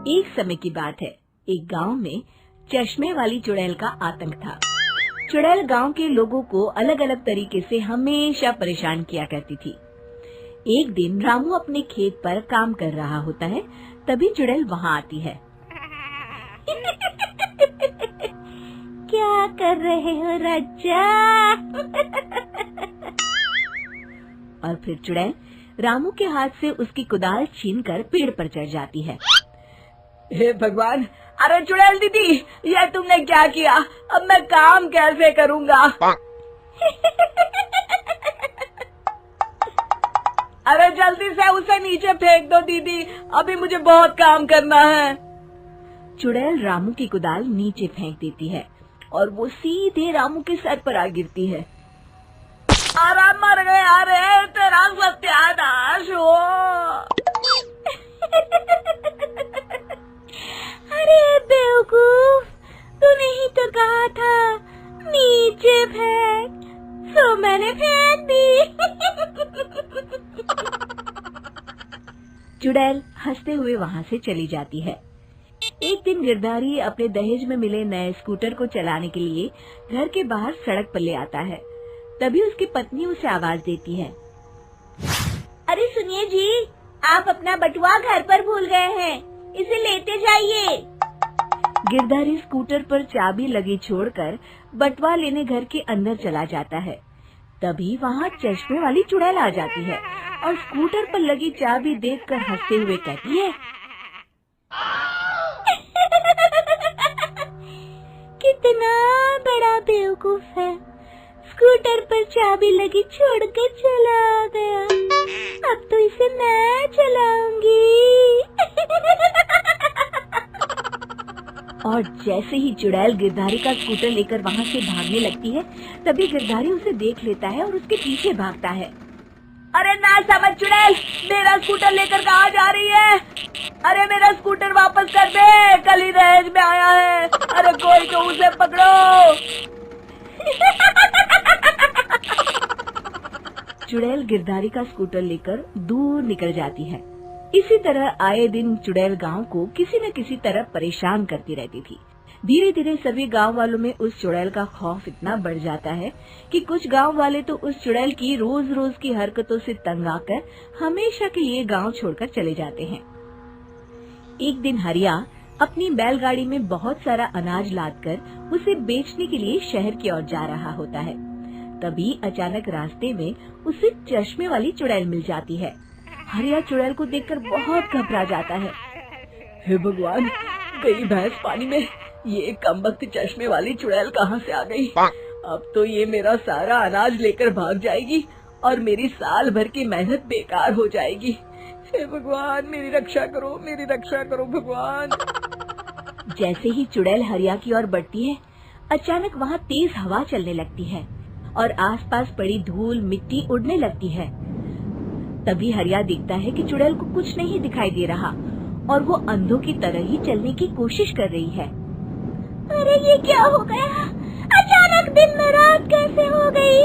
एक समय की बात है, एक गांव में चश्मे वाली चुड़ैल का आतंक था। चुड़ैल गांव के लोगों को अलग अलग तरीके से हमेशा परेशान किया करती थी। एक दिन रामू अपने खेत पर काम कर रहा होता है, तभी चुड़ैल वहाँ आती है। क्या कर रहे हो राजा? और फिर चुड़ैल रामू के हाथ से उसकी कुदाल छीनकर पेड़ पर चढ़ जाती है। हे भगवान, अरे चुड़ैल दीदी, ये तुमने क्या किया? अब मैं काम कैसे करूँगा? अरे जल्दी से उसे नीचे फेंक दो दीदी, अभी मुझे बहुत काम करना है। चुड़ैल रामू की कुदाल नीचे फेंक देती है और वो सीधे रामू के सर पर आ गिरती है। अरे मर गया रे, तेरा सत्यानाश हो। अरे बेवकूफ, तूने ही तो कहा था नीचे फेंक, सो मैंने फेंक दी। चुड़ैल हंसते हुए वहाँ से चली जाती है। एक दिन गिरधारी अपने दहेज में मिले नए स्कूटर को चलाने के लिए घर के बाहर सड़क पर ले आता है। तभी उसकी पत्नी उसे आवाज देती है। अरे सुनिए जी, आप अपना बटुआ घर पर भूल गए हैं, इसे लेते जाइए। गिरधारी स्कूटर पर चाबी लगी छोड़कर बटुआ लेने घर के अंदर चला जाता है। तभी वहाँ चश्मे वाली चुड़ैल आ जाती है और स्कूटर पर लगी चाबी देखकर हंसते हुए कहती है, कितना बड़ा बेवकूफ है, स्कूटर पर चाबी लगी छोड़कर चला गया, अब तो इसे मैं चलाऊंगी। और जैसे ही चुड़ैल गिरधारी का स्कूटर लेकर वहाँ से भागने लगती है, तभी गिरधारी उसे देख लेता है और उसके पीछे भागता है। अरे ना समझ चुड़ैल, मेरा स्कूटर लेकर कहाँ जा रही है? अरे मेरा स्कूटर वापस कर दे, कल ही दहेज में आया है। अरे कोई तो उसे पकड़ो। चुड़ैल गिरधारी का स्कूटर लेकर दूर निकल जाती है। इसी तरह आए दिन चुड़ैल गांव को किसी न किसी तरह परेशान करती रहती थी। धीरे धीरे सभी गांव वालों में उस चुड़ैल का खौफ इतना बढ़ जाता है कि कुछ गांव वाले तो उस चुड़ैल की रोज रोज की हरकतों से तंग आकर हमेशा के लिए गांव छोड़कर चले जाते हैं। एक दिन हरिया अपनी बैलगाड़ी में बहुत सारा अनाज लादकर उसे बेचने के लिए शहर की ओर जा रहा होता है। तभी अचानक रास्ते में उसे चश्मे वाली चुड़ैल मिल जाती है। हरिया चुड़ैल को देखकर बहुत घबरा जाता है। हे भगवान, गई भैंस पानी में, ये कमबख्त चश्मे वाली चुड़ैल कहाँ से आ गई? अब तो ये मेरा सारा अनाज लेकर भाग जाएगी और मेरी साल भर की मेहनत बेकार हो जाएगी। हे भगवान, मेरी रक्षा करो भगवान। जैसे ही चुड़ैल हरिया की ओर बढ़ती है, अचानक वहाँ तेज हवा चलने लगती है और आसपास पड़ी धूल मिट्टी उड़ने लगती है। तभी हरिया देखता है कि चुड़ैल को कुछ नहीं दिखाई दे रहा और वो अंधों की तरह ही चलने की कोशिश कर रही है। अरे ये क्या हो गया? अचानक दिन में रात कैसे हो गई?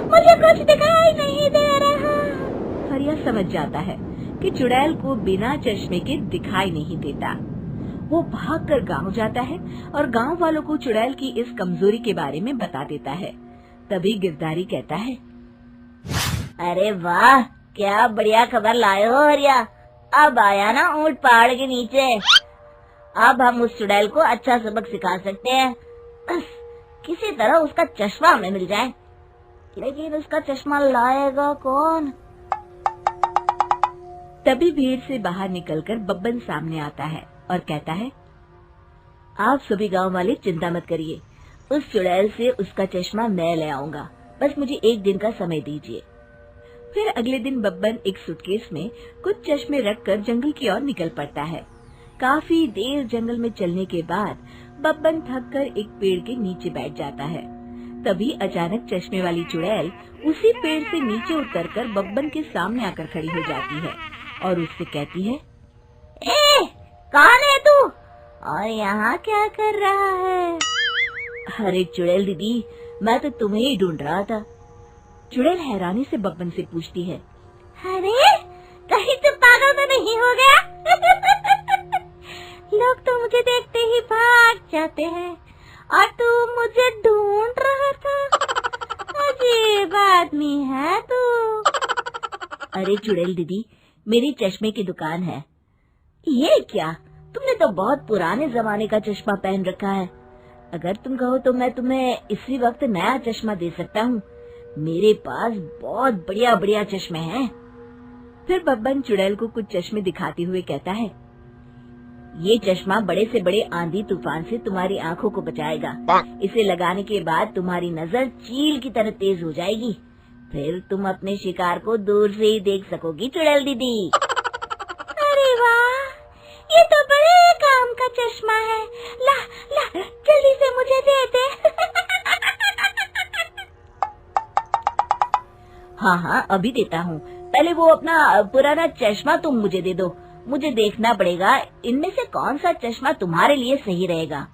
मुझे कुछ दिखाई नहीं दे रहा। हरिया समझ जाता है कि चुड़ैल को बिना चश्मे के दिखाई नहीं देता। वो भागकर गांव जाता है और गांव वालों को चुड़ैल की इस कमजोरी के बारे में बता देता है। तभी गिरधारी कहता है, अरे वाह, क्या बढ़िया खबर लाए हो हरिया। अब आया ना ऊंट पहाड़ के नीचे। अब हम उस चुड़ैल को अच्छा सबक सिखा सकते हैं। बस किसी तरह उसका चश्मा हमें मिल जाए। लेकिन उसका चश्मा लाएगा कौन? तभी भीड़ से बाहर निकलकर बब्बन सामने आता है और कहता है, आप सभी गांव वाले चिंता मत करिए, उस चुड़ैल से उसका चश्मा मैं ले आऊंगा, बस मुझे एक दिन का समय दीजिए। फिर अगले दिन बब्बन एक सूटकेस में कुछ चश्मे रखकर जंगल की ओर निकल पड़ता है। काफी देर जंगल में चलने के बाद बब्बन थककर एक पेड़ के नीचे बैठ जाता है। तभी अचानक चश्मे वाली चुड़ैल उसी पेड़ से नीचे उतरकर बब्बन के सामने आकर खड़ी हो जाती है और उससे कहती है, ए, कौन है तू और यहाँ क्या कर रहा है? अरे चुड़ैल दीदी, मैं तो तुम्हें ही ढूंढ रहा था। चुड़ैल हैरानी से बब्बन से पूछती है, अरे कहीं तू पागल तो नहीं हो गया? जाते हैं और तू मुझे ढूंढ रहा था। अजीब आदमी है तू। अरे चुड़ैल दीदी, मेरी चश्मे की दुकान है। ये क्या, तुमने तो बहुत पुराने जमाने का चश्मा पहन रखा है। अगर तुम कहो तो मैं तुम्हें इसी वक्त नया चश्मा दे सकता हूँ। मेरे पास बहुत बढ़िया बढ़िया चश्मे हैं। फिर बब्बन चुड़ैल को कुछ चश्मे दिखाते हुए कहता है, ये चश्मा बड़े से बड़े आंधी तूफान से तुम्हारी आंखों को बचाएगा। इसे लगाने के बाद तुम्हारी नजर चील की तरह तेज हो जाएगी। फिर तुम अपने शिकार को दूर से ही देख सकोगी चुड़ैल दीदी। अरे वाह, ये तो बड़े काम का चश्मा है। ला ला जल्दी से मुझे दे दे। हाँ, अभी देता हूँ। पहले वो अपना पुराना चश्मा तुम मुझे दे दो। मुझे देखना पड़ेगा इनमें से कौन सा चश्मा तुम्हारे लिए सही रहेगा।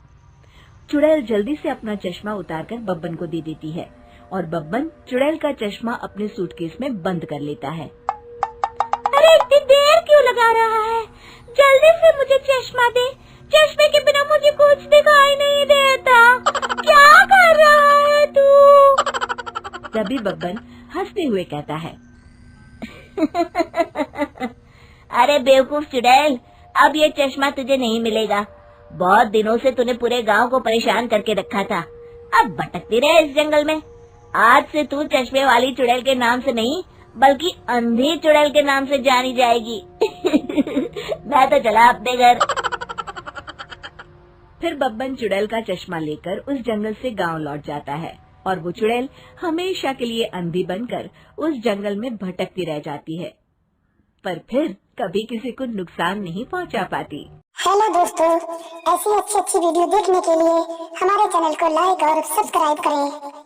चुड़ैल जल्दी से अपना चश्मा उतारकर बब्बन को दे देती है और बब्बन चुड़ैल का चश्मा अपने सूटकेस में बंद कर लेता है। अरे इतनी देर क्यों लगा रहा है? जल्दी से मुझे चश्मा दे। चश्मे के बिना मुझे कुछ दिखाई नहीं देता। क्या कर रहा है तू? तभी बब्बन हंसते हुए कहता है, अरे बेवकूफ चुड़ैल, अब ये चश्मा तुझे नहीं मिलेगा। बहुत दिनों से तूने पूरे गांव को परेशान करके रखा था। अब भटकती रहे इस जंगल में। आज से तू चश्मे वाली चुड़ैल के नाम से नहीं बल्कि अंधी चुड़ैल के नाम से जानी जाएगी। मैं तो चला अपने घर। फिर बब्बन चुड़ैल का चश्मा लेकर उस जंगल से गांव लौट जाता है और वो चुड़ैल हमेशा के लिए अंधी बनकर उस जंगल में भटकती रह जाती है, पर फिर कभी किसी को नुकसान नहीं पहुंचा पाती। हेलो दोस्तों, ऐसी अच्छी वीडियो देखने के लिए हमारे चैनल को लाइक और सब्सक्राइब करें।